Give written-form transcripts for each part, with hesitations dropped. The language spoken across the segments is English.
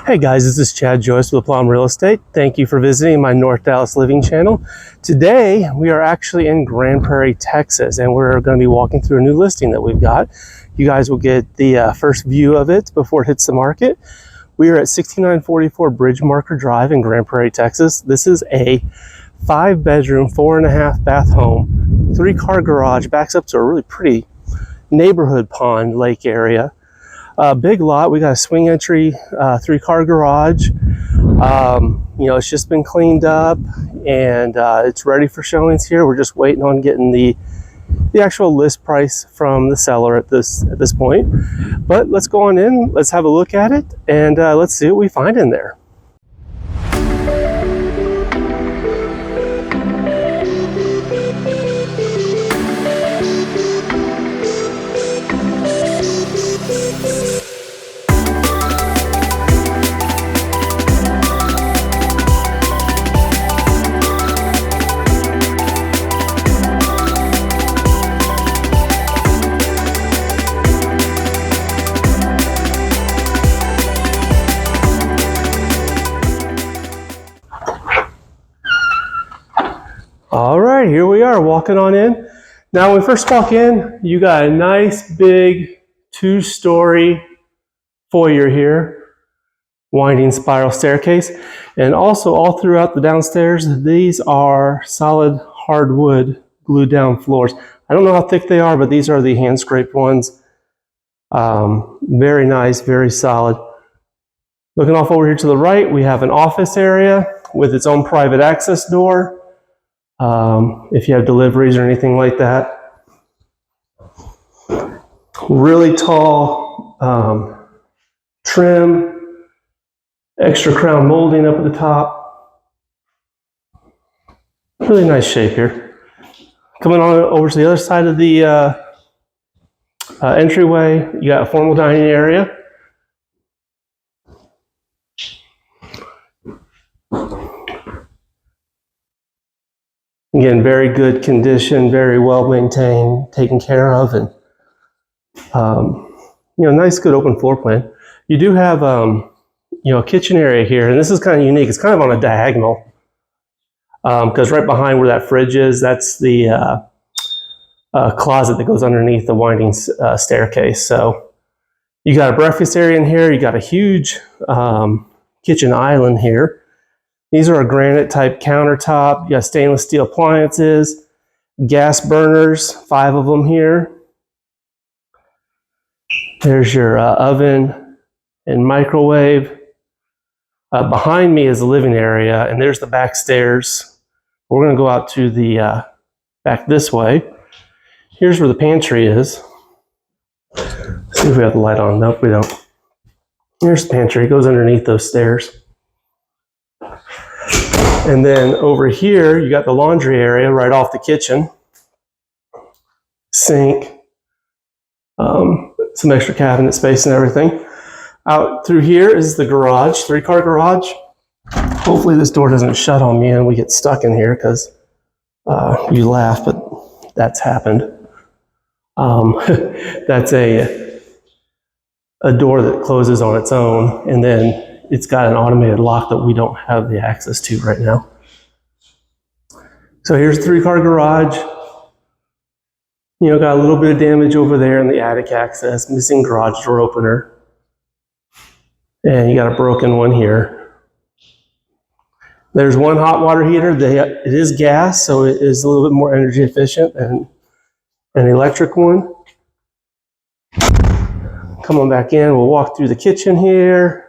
Hey guys, this is Chad Joyce with Plum Real Estate. Thank you for visiting my North Dallas Living channel. Today we are actually in Grand Prairie, Texas, and we're going to be walking through a new listing that we've got. You guys will get the first view of it before it hits the market. We are at 6944 Bridgemarker Drive in Grand Prairie, Texas. This is a 5-bedroom, 4.5 bath home, 3-car garage, backs up to a really pretty neighborhood pond lake area. Big lot. We got a swing entry, 3-car garage. It's just been cleaned up and it's ready for showings here. We're just waiting on getting the actual list price from the seller at this point. But let's go on in, let's have a look at it, and let's see what we find in there. All right, here we are walking on in. Now, when we first walk in, you got a nice big 2-story foyer here, winding spiral staircase, and also all throughout the downstairs, these are solid hardwood glued down floors. I don't know how thick they are, but these are the hand scraped ones. Very nice, very solid. Looking off over here to the right, we have an office area with its own private access door. If you have deliveries or anything like that. Really tall trim, extra crown molding up at the top. Really nice shape here. Coming on over to the other side of the entryway, you got a formal dining area. Again, very good condition, very well maintained, taken care of, and nice, good open floor plan. You do have a kitchen area here, and this is kind of unique. It's kind of on a diagonal because right behind where that fridge is, that's the closet that goes underneath the winding staircase. So you got a breakfast area in here. You got a huge kitchen island here. These are a granite type countertop. You got stainless steel appliances, gas burners, 5 of them here. There's your oven and microwave. Behind me is the living area, and there's the back stairs. We're going to go out to the back this way. Here's where the pantry is. Let's see if we have the light on. Nope, we don't. Here's the pantry. It goes underneath those stairs. And then over here, you got the laundry area right off the kitchen. Sink, some extra cabinet space and everything. Out through here is the garage, 3-car garage. Hopefully this door doesn't shut on me and we get stuck in here, because you laugh, but that's happened. That's a door that closes on its own, and then it's got an automated lock that we don't have the access to right now. So here's the 3-car garage. Got a little bit of damage over there in the attic access, missing garage door opener. And you got a broken one here. There's one hot water heater. It is gas, so it is a little bit more energy efficient than an electric one. Come on back in. We'll walk through the kitchen here.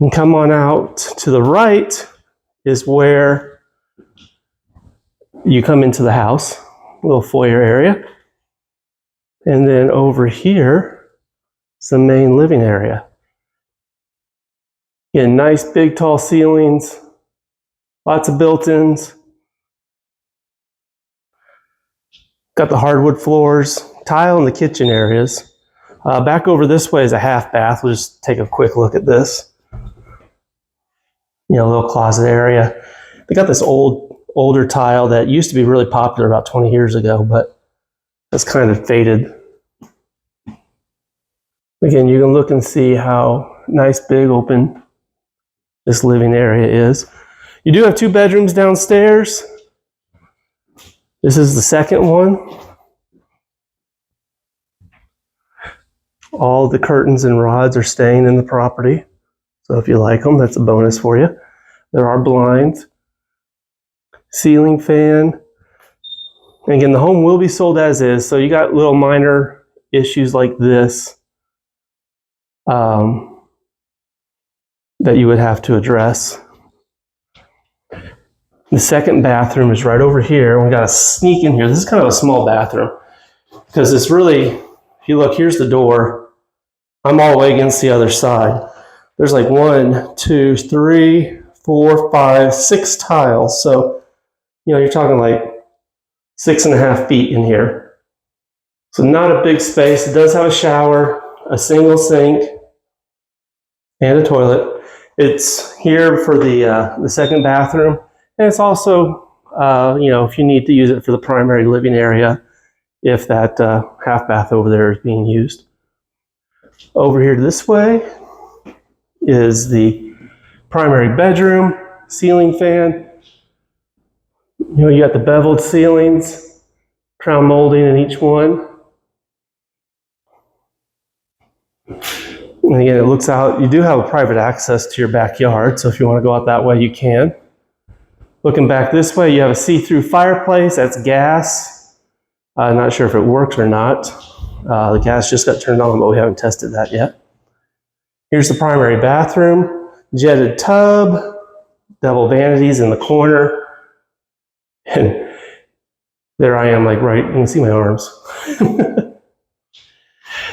And come on out to the right is where you come into the house, a little foyer area. And then over here is the main living area. Again, nice big tall ceilings, lots of built-ins. Got the hardwood floors, tile in the kitchen areas. Back over this way is a half bath. We'll just take a quick look at this. A little closet area. They got this older tile that used to be really popular about 20 years ago, but that's kind of faded. Again, you can look and see how nice, big, open this living area is. You do have 2 bedrooms downstairs. This is the second one. All the curtains and rods are staying in the property. So if you like them, that's a bonus for you. There are blinds, ceiling fan. And again, the home will be sold as is. So you got little minor issues like this that you would have to address. The second bathroom is right over here. We got to sneak in here. This is kind of a small bathroom because it's really, if you look, here's the door. I'm all the way against the other side. There's like 1, 2, 3, 4, 5, 6 tiles. So, you know, you're talking like 6.5 feet in here. So not a big space. It does have a shower, a single sink, and a toilet. It's here for the second bathroom. And it's also, you know, if you need to use it for the primary living area, if that half bath over there is being used. Over here this way is the primary bedroom, ceiling fan. You know, you got the beveled ceilings, crown molding in each one. And again, it looks out, you do have a private access to your backyard, so if you want to go out that way, you can. Looking back this way, you have a see-through fireplace. That's gas. I'm not sure if it works or not. The gas just got turned on, but we haven't tested that yet. Here's the primary bathroom. Jetted tub. Double vanities in the corner. And there I am, like right, you can see my arms.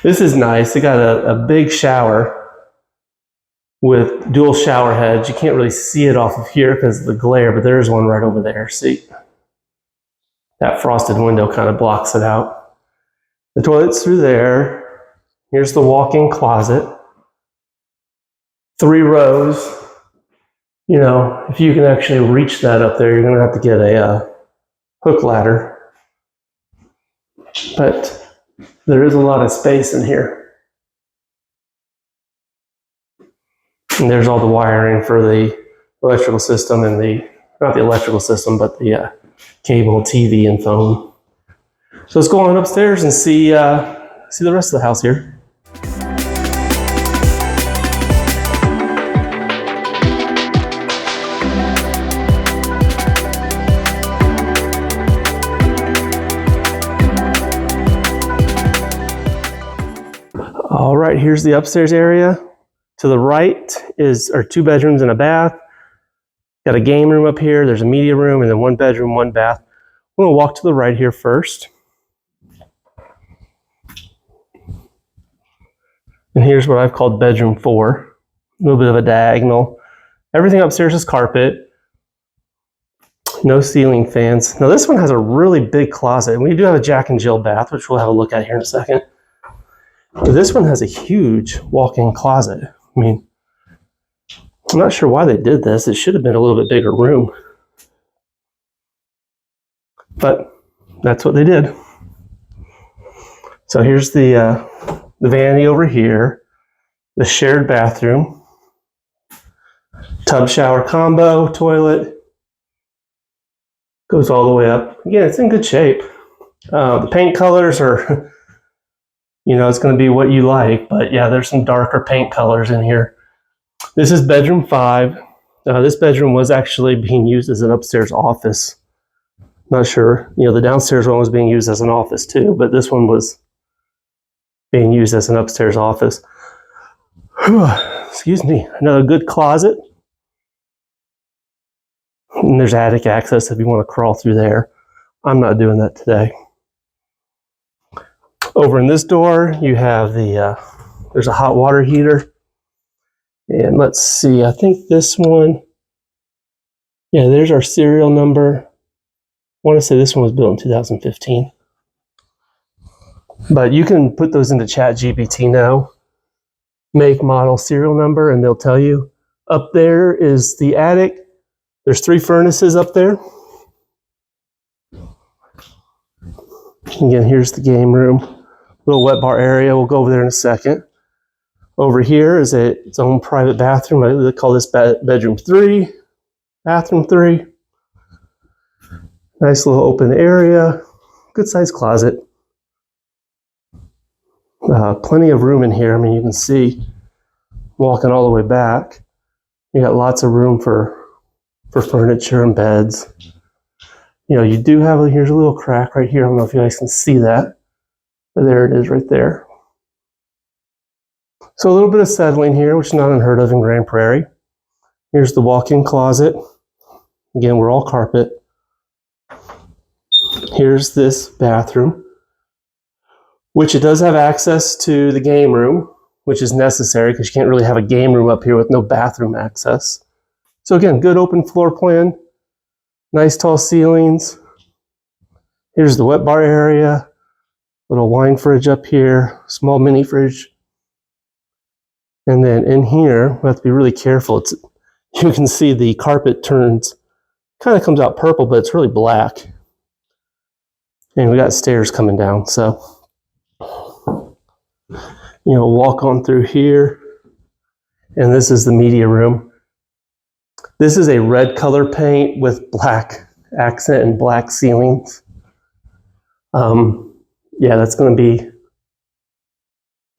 This is nice. They got a big shower with dual shower heads. You can't really see it off of here because of the glare, but there is one right over there. See, that frosted window kind of blocks it out. The toilet's through there. Here's the walk-in closet. 3 rows. You know, if you can actually reach that up there, you're going to have to get a hook ladder. But there is a lot of space in here. And there's all the wiring for the electrical system and not the electrical system, but the cable, TV, and phone. So let's go on upstairs and see the rest of the house here. All right, here's the upstairs area. To the right are 2 bedrooms and a bath. Got a game room up here. There's a media room and then 1 bedroom, 1 bath. I'm gonna walk to the right here first. And here's what I've called bedroom 4. A little bit of a diagonal. Everything upstairs is carpet. No ceiling fans. Now this one has a really big closet. We do have a Jack and Jill bath, which we'll have a look at here in a second. But this one has a huge walk-in closet. I mean, I'm not sure why they did this. It should have been a little bit bigger room. But that's what they did. So here's the vanity over here, the shared bathroom, tub shower combo, toilet, goes all the way up. Again, it's in good shape. The paint colors are, you know, it's going to be what you like, but yeah, there's some darker paint colors in here. This is bedroom 5. This bedroom was actually being used as an upstairs office. Not sure, you know, the downstairs one was being used as an office too, but this one was being used as an upstairs office. Excuse me. Another good closet. And there's attic access if you want to crawl through there. I'm not doing that today. Over in this door, you have there's a hot water heater. And let's see, I think this one, yeah, there's our serial number. I want to say this one was built in 2015. But you can put those into ChatGPT now. Make, model, serial number, and they'll tell you. Up there is the attic. There's 3 furnaces up there. Again, here's the game room. Little wet bar area. We'll go over there in a second. Over here is its own private bathroom. I call this bedroom 3, bathroom 3. Nice little open area, good sized closet. Plenty of room in here. I mean, you can see walking all the way back. You got lots of room for furniture and beds. You know, you do have, here's a little crack right here. I don't know if you guys can see that, but there it is right there. So a little bit of settling here, which is not unheard of in Grand Prairie. Here's the walk-in closet. Again, we're all carpet. Here's this bathroom, which it does have access to the game room, which is necessary because you can't really have a game room up here with no bathroom access. So again, good open floor plan, nice tall ceilings. Here's the wet bar area, little wine fridge up here, small mini fridge. And then in here, we have to be really careful. You can see the carpet turns, kind of comes out purple, but it's really black. And we got stairs coming down, so you know, walk on through here. And this is the media room. This is a red color paint with black accent and black ceilings. Yeah, that's going to be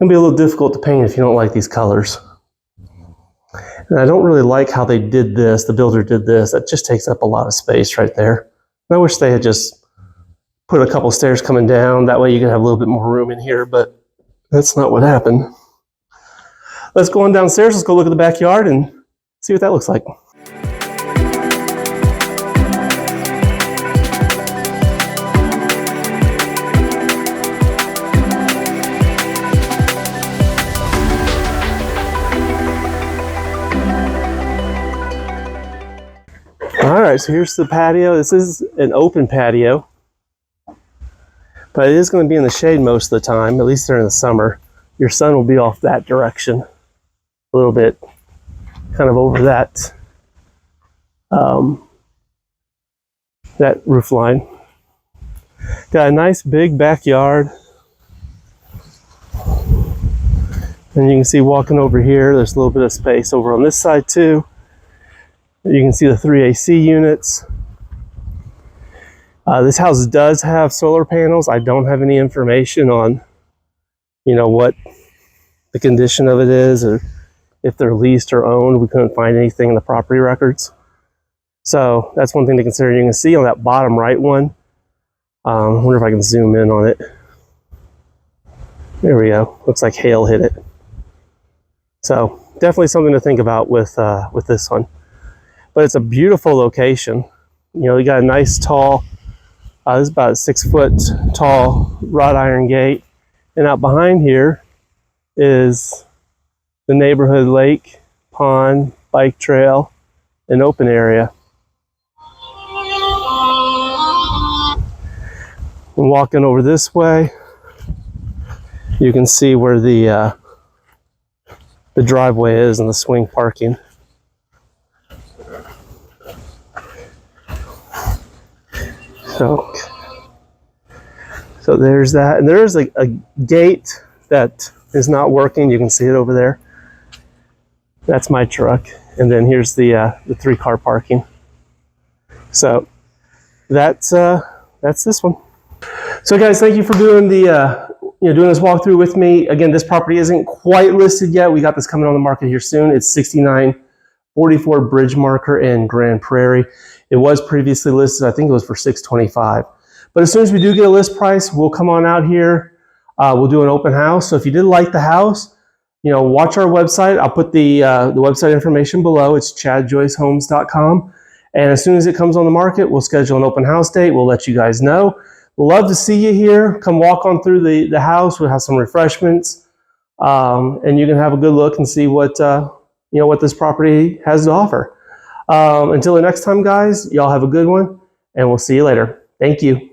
a little difficult to paint if you don't like these colors. And I don't really like how they did this. The builder did this. That just takes up a lot of space right there. I wish they had just put a couple stairs coming down. That way you can have a little bit more room in here, but that's not what happened. Let's go on downstairs. Let's go look at the backyard and see what that looks like. All right, so here's the patio. This is an open patio, but it is going to be in the shade most of the time, at least during the summer. Your sun will be off that direction a little bit, kind of over that that roof line. Got a nice big backyard. And you can see walking over here, there's a little bit of space over on this side too. You can see the 3 AC units. This house does have solar panels. I don't have any information on, you know, what the condition of it is or if they're leased or owned. We couldn't find anything in the property records. So that's one thing to consider. You can see on that bottom right one. I wonder if I can zoom in on it. There we go. Looks like hail hit it. So definitely something to think about with this one. But it's a beautiful location. You know, you got a nice tall, this is about a 6 foot tall wrought iron gate. And out behind here is the neighborhood lake, pond, bike trail, and open area. And walking over this way, you can see where the driveway is and the swing parking. So there's that, and there's a gate that is not working. You can see it over there. That's my truck, and then here's the 3-car parking. So that's this one. So guys, thank you for doing doing this walkthrough with me. Again, this property isn't quite listed yet. We got this coming on the market here soon. It's 6944 Bridgemarker in Grand Prairie. It was previously listed. I think it was for $625. But as soon as we do get a list price, we'll come on out here. We'll do an open house. So if you did like the house, you know, watch our website. I'll put the website information below. It's chadjoycehomes.com. And as soon as it comes on the market, we'll schedule an open house date. We'll let you guys know. We'd love to see you here. Come walk on through the house. We'll have some refreshments, and you can have a good look and see what what this property has to offer. Until the next time, guys, y'all have a good one, and we'll see you later. Thank you.